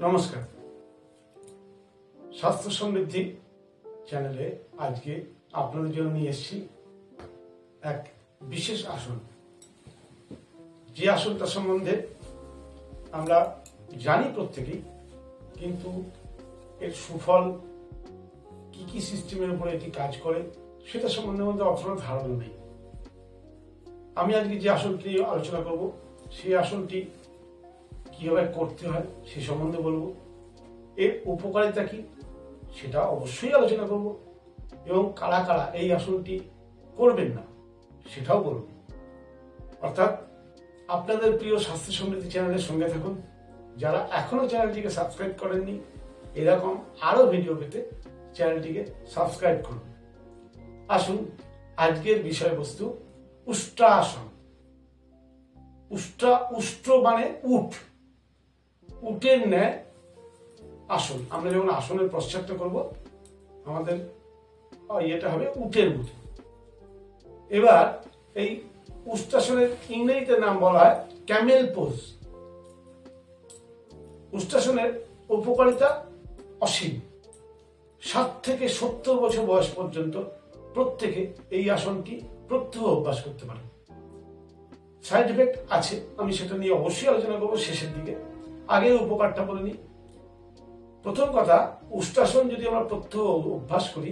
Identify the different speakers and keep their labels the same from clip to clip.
Speaker 1: নমস্কার। স্বাস্থ্য সমৃদ্ধি চ্যানেলে আজকে আপনাদের জন্য নিয়ে এসেছি এক বিশেষ আসন, যে আসনটা সম্বন্ধে আমরা জানি প্রত্যেকেই, কিন্তু এর সুফল কি কি সিস্টেমের উপরে এটি কাজ করে সেটা সম্বন্ধে আমাদের অতটা ধারণা নেই। আমি আজকে যে আসনটি নিয়ে আলোচনা করব সেই আসনটি কিভাবে করতে হয় সে সম্বন্ধে বলবো, এর উপকারিতা কি সেটা অবশ্যই আলোচনা করব, এবং কারা কারা এই আসনটি করবেন না সেটাও বলব। অর্থাৎ আপনাদের প্রিয় স্বাস্থ্য সমৃদ্ধি চ্যানেলের সঙ্গে থাকুন। যারা এখনো চ্যানেলটিকে সাবস্ক্রাইব করেননি, এরকম আরো ভিডিও পেতে চ্যানেলটিকে সাবস্ক্রাইব করুন। আসুন, আজকের বিষয়বস্তু উষ্ট্রাসন। উষ্ট্র মানে উট, উটের ন্যায় আসন। আমরা যখন আসনের প্রশ্চারটা করব আমাদের ইয়েটা হবে উটের মতো। এবার এই উষ্ট্রাসনের ইংরেজিতে নাম বলা হয় ক্যামেল পোজ। উষ্ট্রাসনের উপকারিতা অসীম। 60 থেকে 70 বছর বয়স পর্যন্ত প্রত্যেকে এই আসনটি প্রত্যহ অভ্যাস করতে পারে। সাইড এফেক্ট আছে, আমি সেটা নিয়ে অবশ্যই আলোচনা করবো শেষের দিকে। আগে উপকারটা বলে নিই। প্রথম কথা, উষ্ট্রাসন যদি আমরা প্রত্যহ অভ্যাস করি,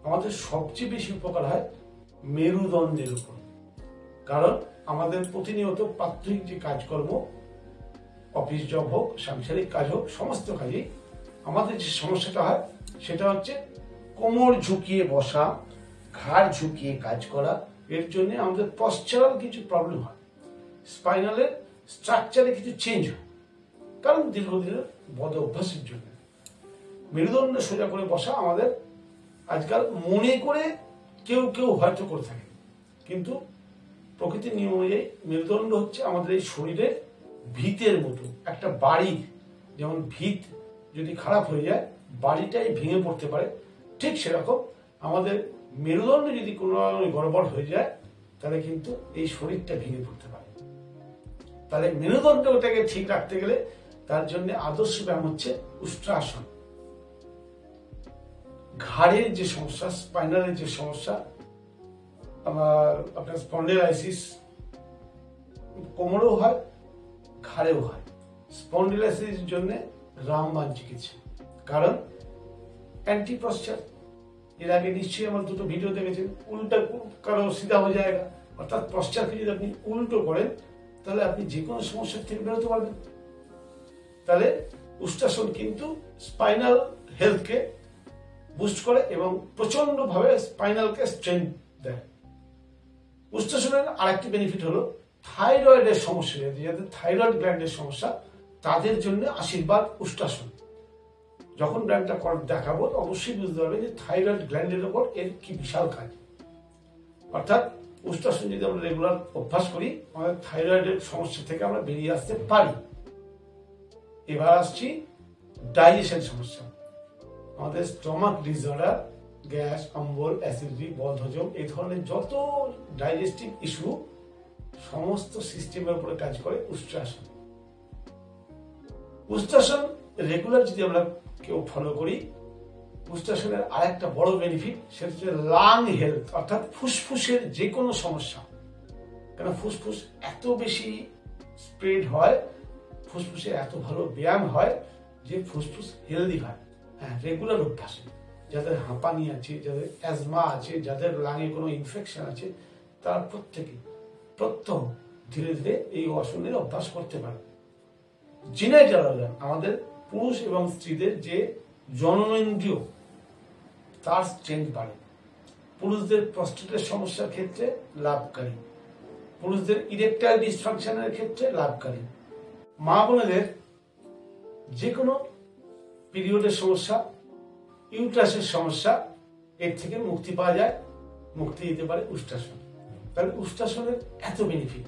Speaker 1: আমাদের সবচেয়ে বেশি উপকার হয় মেরুদণ্ডের উপর। কারণ আমাদের প্রতিনিয়ত প্রাত্যহিক যে কাজকর্ম, অফিস জব হোক, সাংসারিক কাজ হোক, সমস্ত কাজেই আমাদের যে সমস্যাটা হয় সেটা হচ্ছে কোমর ঝুঁকিয়ে বসা, ঘাড় ঝুঁকিয়ে কাজ করা। এর জন্য আমাদের পশ্চারাল কিছু প্রবলেম হয়, স্পাইনালের স্ট্রাকচারে কিছু চেঞ্জ হয়, কারণ দীর্ঘদিনের বদ অভ্যাসের জন্য। মেরুদণ্ড সোজা করে বসা আমাদের আজকাল মনে করে কেউ কেউ হয়তো করে থাকে, কিন্তু প্রকৃতির নিয়ম অনুযায়ী মেরুদণ্ড হচ্ছে আমাদের এই শরীরের ভিতের মতো। একটা বাড়ি যেমন ভিত যদি খারাপ হয়ে যায়, বাড়িটাই ভেঙে পড়তে পারে, ঠিক সেরকম আমাদের মেরুদণ্ড যদি কোনো গড়বড় হয়ে যায় তাহলে কিন্তু এই শরীরটা ভেঙে পড়তে পারে। তাহলে মেরুদণ্ডটাকে ঠিক রাখতে গেলে তার জন্য আদর্শ ব্যায়াম হচ্ছে উষ্ট্রাসন। ঘাড়ের যে সমস্যা, স্পাইনালের যে সমস্যা, আপনার স্পন্ডিলাইসিস কোমরেও হয়, ঘাড়েও হয়। স্পন্ডিলাইসিসের জন্য রামবাণ চিকিৎসা, কারণ অ্যান্টি পশ্চার। এর আগে নিশ্চয়ই আমার দুটো ভিডিও দেখেছেন, উল্টা কারো সিধা হয়ে যায়। অর্থাৎ পশ্চারকে যদি আপনি উল্টো করেন তাহলে আপনি যে কোনো সমস্যার থেকে বেরোতে পারবেন। তাহলে উষ্ট্রাসন কিন্তু স্পাইনাল হেলথকে বুস্ট করে এবং প্রচন্ড ভাবে স্পাইনালকে স্ট্রেংথ দেয়। উষ্ট্রাসনের আরেকটি বেনিফিট হলো থাইরয়েডের সমস্যা, যাদের থাইরয়েড গ্ল্যান্ডের সমস্যা তাদের জন্য আশীর্বাদ উষ্ট্রাসন। যখন ব্যায়ামটা দেখাবো অবশ্যই বুঝতে পারবেন যে থাইরয়েড গ্ল্যান্ডের উপর এর কি বিশাল কাজ। অর্থাৎ উষ্ট্রাসন যদি আমরা রেগুলার অভ্যাস করি, আমাদের থাইরয়েডের সমস্যা থেকে আমরা বেরিয়ে আসতে পারি। এবার আসছি ডাইজেশন সমস্যা। আমাদের স্টমাক ডিসঅর্ডার, গ্যাস, অম্বল, অ্যাসিডিটি, বদহজম, এই ধরনের যত ডাইজেস্টিভ ইস্যু, সমস্ত সিস্টেমের উপরে কাজ করে উষ্ট্রাসন। উষ্ট্রাসন রেগুলার যদি আমরা কেউ ফলো করি, উষ্ট্রাসনের আরেকটা বড় বেনিফিট সেটা হচ্ছে লাং হেলথ, অর্থাৎ ফুসফুসের যে কোনো সমস্যা। কেন ফুসফুস এত বেশি স্প্রেড হয়, ফুসফুসে এত ভালো ব্যায়াম হয় যে ফুসফুস হেলদি হয়। হ্যাঁ, রেগুলার অভ্যাসে যাদের হাঁপানি আছে, যাদের অ্যাজমা আছে, যাদের লাঙে কোনো ইনফেকশন আছে, তারা প্রত্যেকে প্রত্যহ ধীরে ধীরে এই আসনের অভ্যাস করতে পারে। জেনাইটাল অর্গান, আমাদের পুরুষ এবং স্ত্রীদের যে জননেন্দ্রিয়, তার স্ট্রেংথ বাড়ে। পুরুষদের প্রস্টেটের সমস্যার ক্ষেত্রে লাভকারী, পুরুষদের ইরেকটাইল ডিসফাংশনের ক্ষেত্রে লাভকারী। মা বোনেদের যে কোনো পিরিয়ডের সমস্যা, ইউট্রাসের সমস্যা, এর থেকে মুক্তি পাওয়া যায়, মুক্তি দিতে পারে উষ্ট্রাসন। তাহলে উষ্ট্রাসনের এত বেনিফিট।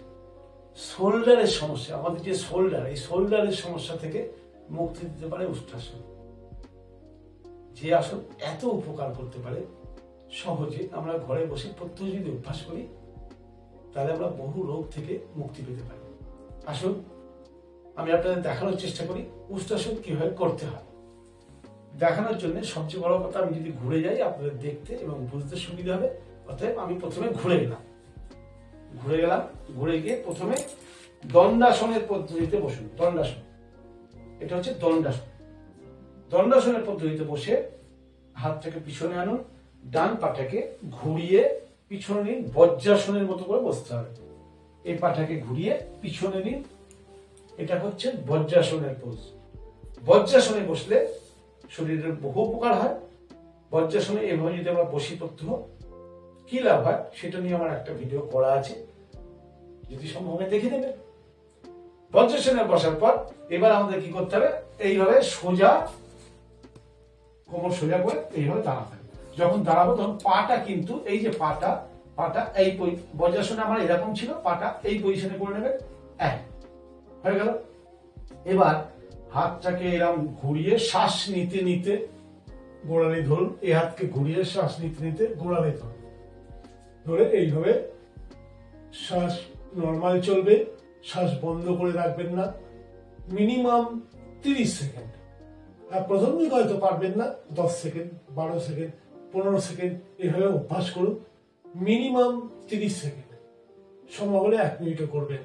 Speaker 1: শোল্ডারের সমস্যা, আমাদের যে শোল্ডার, এই শোল্ডারের সমস্যা থেকে মুক্তি দিতে পারে উষ্ট্রাসন। যে আসন এত উপকার করতে পারে, সহজে আমরা ঘরে বসে প্রত্যহ যদি অভ্যাস করি তাহলে আমরা বহু রোগ থেকে মুক্তি পেতে পারি। আসুন আমি আপনাদের দেখানোর চেষ্টা করি উষ্ট্রাসন কিভাবে করতে হয়। দেখানোর জন্য সবচেয়ে বড় কথা, আমি যদি ঘুরে যাই আপনাদের দেখতে এবং বুঝতে সুবিধা হবে। অতএব আমি প্রথমে ঘুরে গেলাম, ঘুরে গিয়ে প্রথমে দণ্ডাসনের পদ্ধতিতে বসুন। দণ্ডাসন, এটা হচ্ছে দণ্ডাসন। দণ্ডাসনের পদ্ধতিতে বসে হাতটাকে পিছনে আনুন, ডান পাটাকে ঘুরিয়ে পিছনে নিন, বজ্রাসনের মতো করে বসতে হবে। এই পাটাকে ঘুরিয়ে পিছনে নিন, এটা হচ্ছে বজ্রাসনের পোজ। বজ্রাসনে বসলে শরীরের বহু উপকার হয়। বজ্রাসনে এভাবে যদি আমরা বসি প্রত্যহ কি লাভ হয় সেটা নিয়ে আমার একটা ভিডিও করা আছে, যদি সম্ভব হয় দেখে নেবেন। বজ্রাসনে বসার পর এবার আমাদের কি করতে হবে, এইভাবে সোজা কোমর সোজা করে এইভাবে দাঁড়াতে হবে। যখন দাঁড়াবো তখন পাটা কিন্তু এই যে পাটা এই বজ্রাসনে আমার এরকম ছিল, পাটা এই পজিশনে করে নেবে, এক হয়ে গেল। এবার হাতটাকে এরকম ঘুরিয়ে শ্বাস নিতে নিতে গোড়ালি ধরুন, এই হাতকে ঘুরিয়ে শ্বাস নিতে নিতে গোড়ালি ধরুন, ধরে এইভাবে শ্বাস নর্মাল চলবে, শ্বাস বন্ধ করে রাখবেন না, মিনিমাম 30 সেকেন্ড। আর প্রথম দিন হয়তো পারবেন না, 10 সেকেন্ড, 12 সেকেন্ড, 15 সেকেন্ড এভাবে অভ্যাস করুন। মিনিমাম 30 সেকেন্ড, সম্ভব হলে 1 মিনিটও করবেন।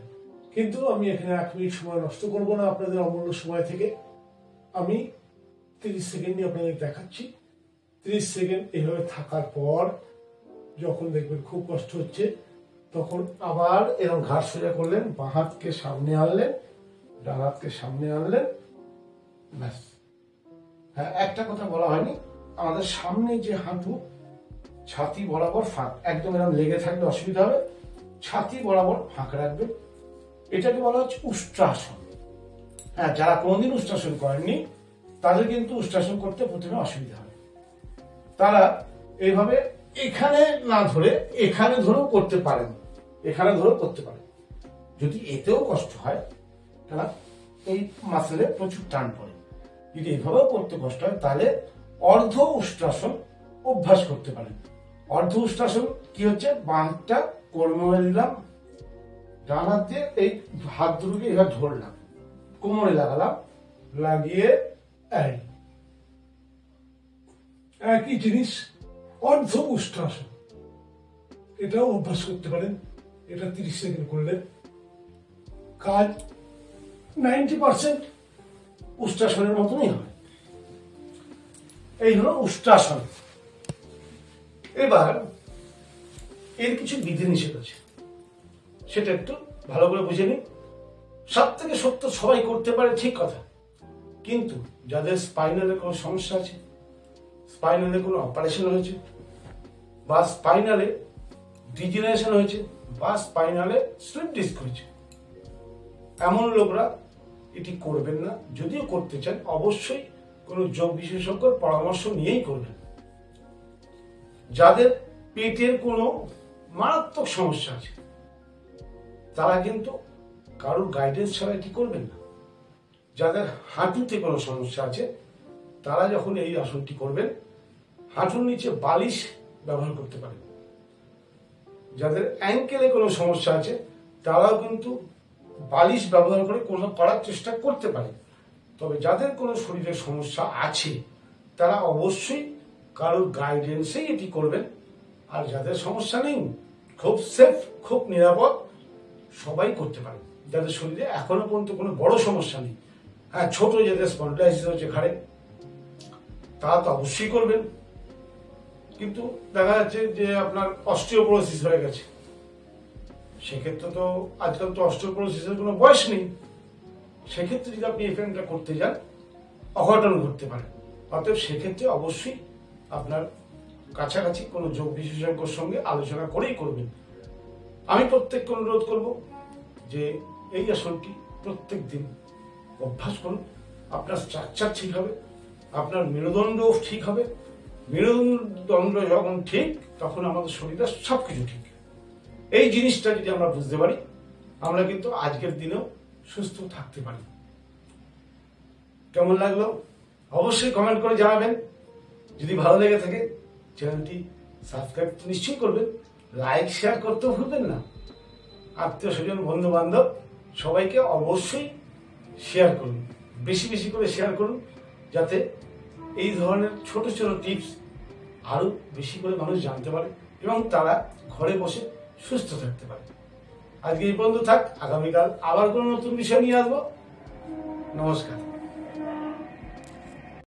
Speaker 1: কিন্তু আমি এখানে 1 মিনিট সময় নষ্ট করব না আপনাদের অমূল্য সময় থেকে। আমি 30 সেকেন্ডই আপনাদের দেখাচ্ছি। 30 সেকেন্ড এভাবে থাকার পর যখন দেখবেন খুব কষ্ট হচ্ছে, তখন আবার এরকম ঘাড় সোজা করলেন, বাঁ হাতকে সামনে আনলেন, ডান হাতকে সামনে আনলেন, ব্যাস। হ্যাঁ, একটা কথা বলা হয়নি, আমাদের সামনে যে হাঁটু ছাতি বরাবর ফাঁক, একদম এরকম লেগে থাকলে অসুবিধা হবে, ছাতি বরাবর ফাঁক রাখবেন। এটাকে বলা হচ্ছে উষ্ট্রাসন। হ্যাঁ, যারা কোনোদিন উষ্ট্রাসন করেননি তাদের কিন্তু উষ্ট্রাসন করতে প্রথমে অসুবিধা হবে। তারা এইভাবে এখানে না ধরে এখানে ধরেও করতে পারেন, এখানে ধরেও করতে পারেন। যদি এতেও কষ্ট হয়, তারা এই মাসেলে প্রচুর টান পড়ে, যদি এভাবেও করতে কষ্ট হয় তাহলে অর্ধ উষ্ট্রাসন অভ্যাস করতে পারেন। অর্ধ উষ্ট্রাসন কি হচ্ছে, বাঁ হাতটা কোমরে দিলাম, ডান হাত দিয়ে এই হাত দুটোকে এবার ধরলাম, কোমরে লাগালাম, লাগিয়ে একই জিনিস অর্ধ উষ্ট্রাসন, এটাও অভ্যাস করতে পারেন। এটা 30 সেকেন্ড করলেন, কাজ 90% উষ্ট্রাসনের মতনই হয়। এই হলো উষ্ট্রাসন। এবার এর কিছু বিধিনিষেধ আছে, সেটা একটু ভালো করে বুঝে নিন। সব থেকে সত্য, সবাই করতে পারে ঠিক কথা, কিন্তু যাদের স্পাইনালে কোনো সমস্যা আছে, স্পাইনালে কোনো অপারেশন হয়েছে, বা স্পাইনালে ডিজেনারেশন হয়েছে, বা স্পাইনালে স্লিপ ডিস্ক হয়েছে, এমন লোকরা এটি করবেন না। যদিও করতে চান অবশ্যই কোনো যোগ বিশেষজ্ঞর পরামর্শ নিয়েই করবেন। যাদের পেটের কোনো মারাত্মক সমস্যা আছে তারা কিন্তু কারোর গাইডেন্স ছাড়া এটি করবেন না। যাদের হাঁটুতে কোনো সমস্যা আছে তারা যখন এই আসনটি করবেন, হাঁটুর নিচে বালিশ ব্যবহার করতে পারেন। যাদের অ্যাঙ্কেলে কোনো সমস্যা আছে তারাও কিন্তু বালিশ ব্যবহার করে করার চেষ্টা করতে পারে। তবে যাদের কোনো শরীরের সমস্যা আছে তারা অবশ্যই কারোর গাইডেন্সেই এটি করবেন। আর যাদের সমস্যা নেই, খুব সেফ, খুব নিরাপদ, সবাই করতে পারে। যাদের শরীরে এখনো পর্যন্ত কোনো বড় সমস্যা নেই, হ্যাঁ ছোট যাদের স্পন্ডাইটিস হচ্ছে ঘাড়ে, তারা তো অবশ্যই করবেন। কিন্তু দেখা যাচ্ছে যে আপনার অস্টিওপোরোসিস হয়ে গেছে, সেক্ষেত্রে তো আজকাল তো অস্টিওপোরোসিসের কোনো বয়স নেই, সেক্ষেত্রে যদি আপনি এফএমটা করতে যান অঘটন ঘটতে পারে। অতএব সেক্ষেত্রে অবশ্যই আপনার কাছাকাছি কোনো যোগ বিশেষজ্ঞর সঙ্গে আলোচনা করেই করবেন। আমি প্রত্যেককে অনুরোধ করব যে এই আসনটি প্রত্যেক দিন অভ্যাস করুন। আপনার স্ট্রাকচার ঠিক হবে, আপনার মেরুদণ্ড ঠিক হবে। মেরুদণ্ড যখন ঠিক, তখন আমাদের শরীরের সবকিছু ঠিক। এই জিনিসটা যদি আমরা বুঝতে পারি, আমরা কিন্তু আজকের দিনেও সুস্থ থাকতে পারি। কেমন লাগলো অবশ্যই কমেন্ট করে জানাবেন। যদি ভালো লেগে থাকে চ্যানেলটি সাবস্ক্রাইব তো নিশ্চয়ই করবেন, লাইক শেয়ার করতেও ভুলবেন না। আত্মীয় স্বজন, বন্ধু বান্ধব সবাইকে অবশ্যই শেয়ার করুন, বেশি বেশি করে শেয়ার করুন, যাতে এই ধরনের ছোট ছোট টিপস আরো বেশি করে মানুষ জানতে পারে এবং তারা ঘরে বসে সুস্থ থাকতে পারে। আজকে এই পর্যন্ত থাক, আগামীকাল আবার কোনো নতুন বিষয় নিয়ে আসবো। নমস্কার।